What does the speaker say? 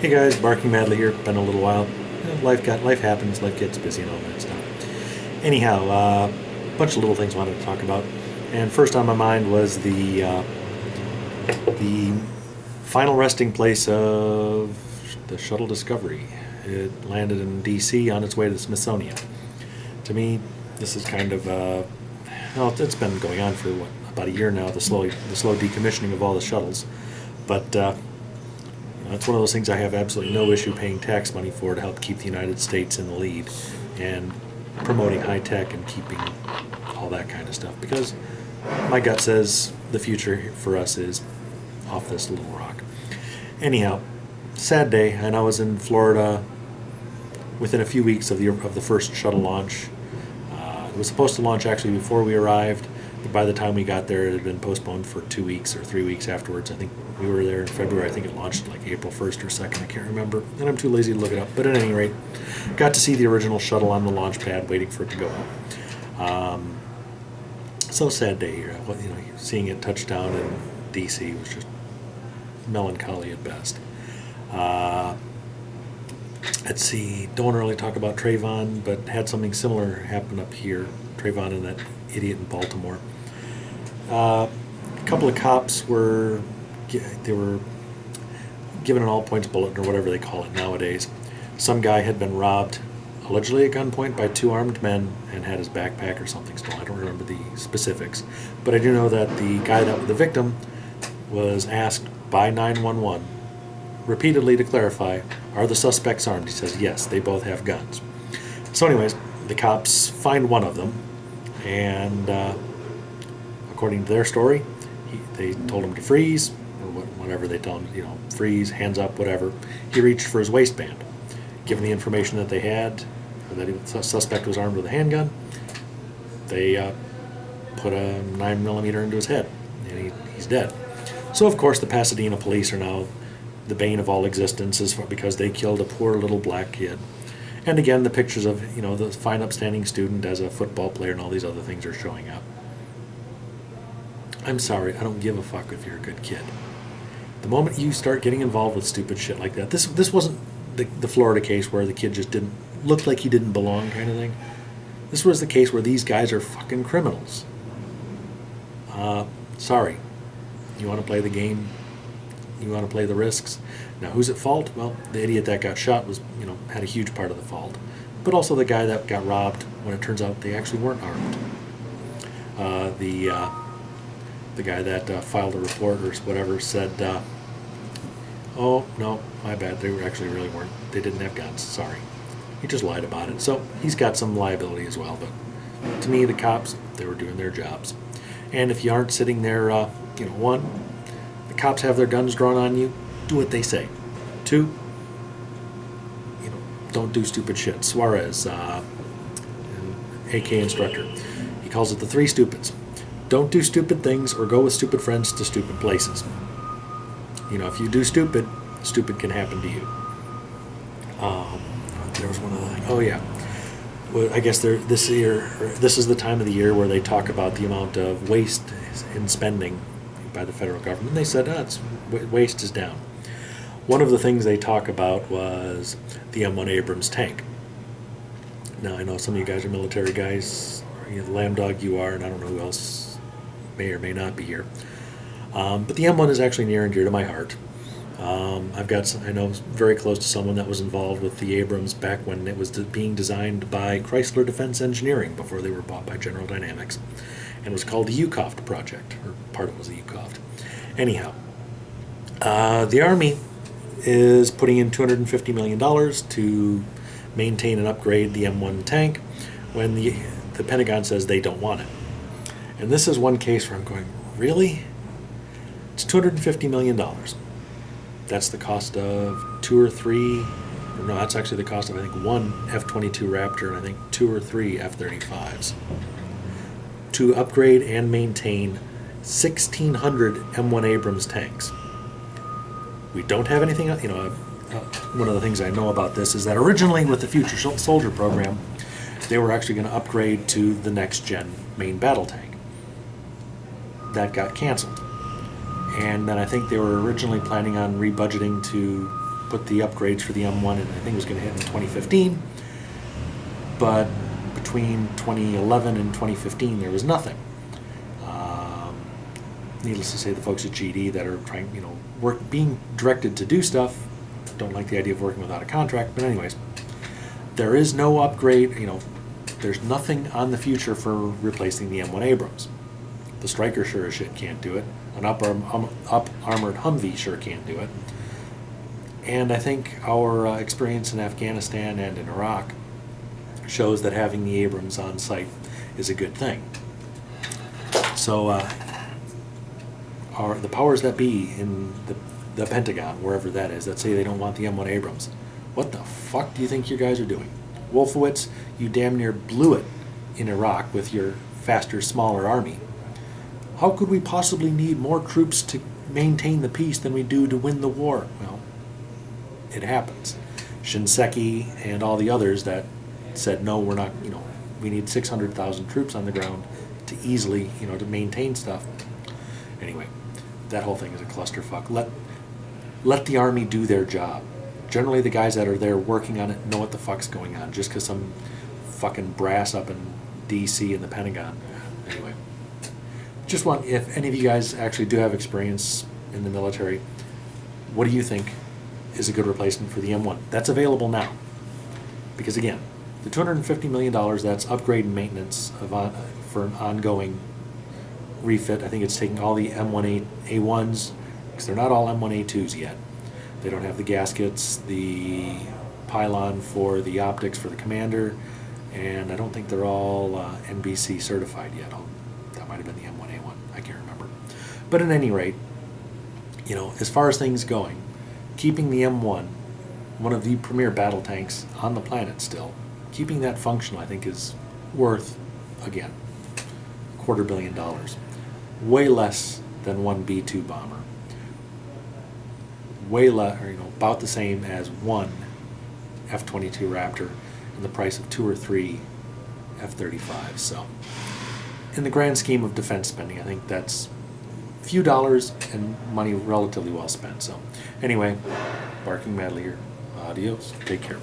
Hey guys, Barking Madly here. Been a little while. Life happens. Life gets busy and all that stuff. Anyhow, a bunch of little things I wanted to talk about. And first on my mind was the final resting place of the Shuttle Discovery. It landed in D.C. on its way to the Smithsonian. To me, this is kind of well, it's been going on for about a year now. The slow decommissioning of all the shuttles, but. It's one of those things I have absolutely no issue paying tax money for to help keep the United States in the lead and promoting high tech and keeping all that kind of stuff. Because my gut says the future for us is off this little rock. Anyhow, sad day, and I was in Florida within a few weeks of the first shuttle launch. It was supposed to launch actually before we arrived. But by the time we got there, it had been postponed for 2 weeks or 3 weeks afterwards. I think we were there in February. I think it launched like April 1st or 2nd. I can't remember. And I'm too lazy to look it up. But at any rate, got to see the original shuttle on the launch pad waiting for it to go up. So sad day here. Seeing it touch down in D.C. was just melancholy at best. Let's see. Don't want to really talk about Trayvon, but had something similar happen up here. Trayvon and that idiot in Baltimore. A couple of cops were given an all-points bulletin or whatever they call it nowadays. Some guy had been robbed, allegedly at gunpoint, by two armed men and had his backpack or something stolen. I don't remember the specifics, but I do know that the guy that was the victim was asked by 911 repeatedly to clarify, are the suspects armed? He says, yes, they both have guns. So anyways, the cops find one of them, and according to their story, they told him to freeze, or whatever they told him, freeze, hands up, whatever. He reached for his waistband. Given the information that they had, or that the suspect was armed with a handgun, they put a 9mm into his head, and he's dead. So of course the Pasadena police are now the bane of all existence because they killed a poor little black kid. And again, the pictures of, the fine upstanding student as a football player and all these other things are showing up. I'm sorry, I don't give a fuck if you're a good kid. The moment you start getting involved with stupid shit like that, this wasn't the Florida case where the kid just didn't look like he didn't belong kind of thing. This was the case where these guys are fucking criminals. Sorry. You want to play the game? You want to play the risks? Now, who's at fault? Well, the idiot that got shot was, had a huge part of the fault. But also the guy that got robbed when it turns out they actually weren't armed. The guy that filed a report or whatever said, oh, no, my bad, they really weren't. They didn't have guns, sorry. He just lied about it. So he's got some liability as well. But to me, the cops, they were doing their jobs. And if you aren't sitting there, one, the cops have their guns drawn on you, do what they say. Two, don't do stupid shit. Suarez, AK instructor, he calls it the three stupids. Don't do stupid things or go with stupid friends to stupid places. If you do stupid can happen to you. There was one other thing. Oh yeah. Well, I guess this is the time of the year where they talk about the amount of waste in spending by the federal government. They said, waste is down. One of the things they talk about was the M1 Abrams tank. Now, I know some of you guys are military guys, Lamb Dog you are, and I don't know who else may or may not be here. But the M1 is actually near and dear to my heart. I know very close to someone that was involved with the Abrams back when it was being designed by Chrysler Defense Engineering before they were bought by General Dynamics, and was called the UCOFT project, or part of it was the UCOFT. Anyhow, the Army is putting in $250 million to maintain and upgrade the M1 tank when the Pentagon says they don't want it. And this is one case where I'm going, really? It's $250 million. That's the cost of that's actually the cost of, I think, one F-22 Raptor and I think 2 or 3 F-35s to upgrade and maintain 1,600 M1 Abrams tanks. We don't have anything, one of the things I know about this is that originally with the Future Soldier program, they were actually going to upgrade to the next gen main battle tank. That got canceled. And then I think they were originally planning on rebudgeting to put the upgrades for the M1 in, I think it was going to hit in 2015, but between 2011 and 2015 there was nothing. Needless to say, the folks at GD that are trying, being directed to do stuff, don't like the idea of working without a contract, but anyways, there is no upgrade, there's nothing on the future for replacing the M1 Abrams. The Stryker sure as shit can't do it. An up-armored Humvee sure can't do it. And I think our experience in Afghanistan and in Iraq shows that having the Abrams on site is a good thing. So the powers that be in the Pentagon, wherever that is, that say they don't want the M1 Abrams, what the fuck do you think you guys are doing? Wolfowitz, you damn near blew it in Iraq with your faster, smaller army. How could we possibly need more troops to maintain the peace than we do to win the war? Well, it happens. Shinseki and all the others that said, no, we're not, we need 600,000 troops on the ground to easily, to maintain stuff. Anyway, that whole thing is a clusterfuck. Let the Army do their job. Generally, the guys that are there working on it know what the fuck's going on, just because some fucking brass up in D.C. in the Pentagon. Anyway, just want, if any of you guys actually do have experience in the military, what do you think is a good replacement for the M1? That's available now. Because again, the $250 million, that's upgrade and maintenance for an ongoing refit. I think it's taking all the M1 A1s, because they're not all M1 A2s yet. They don't have the gaskets, the pylon for the optics for the commander, and I don't think they're all NBC certified yet. That might have been the M1A1. I can't remember. But at any rate, as far as things going, keeping the M1, one of the premier battle tanks on the planet still, keeping that functional, I think, is worth, again, $250 million. Way less than one B-2 bomber. Way less, about the same as one F-22 Raptor, and the price of 2 or 3 F-35s. So, in the grand scheme of defense spending, I think that's a few dollars and money relatively well spent. So, anyway, barking madly here. Adios. Take care.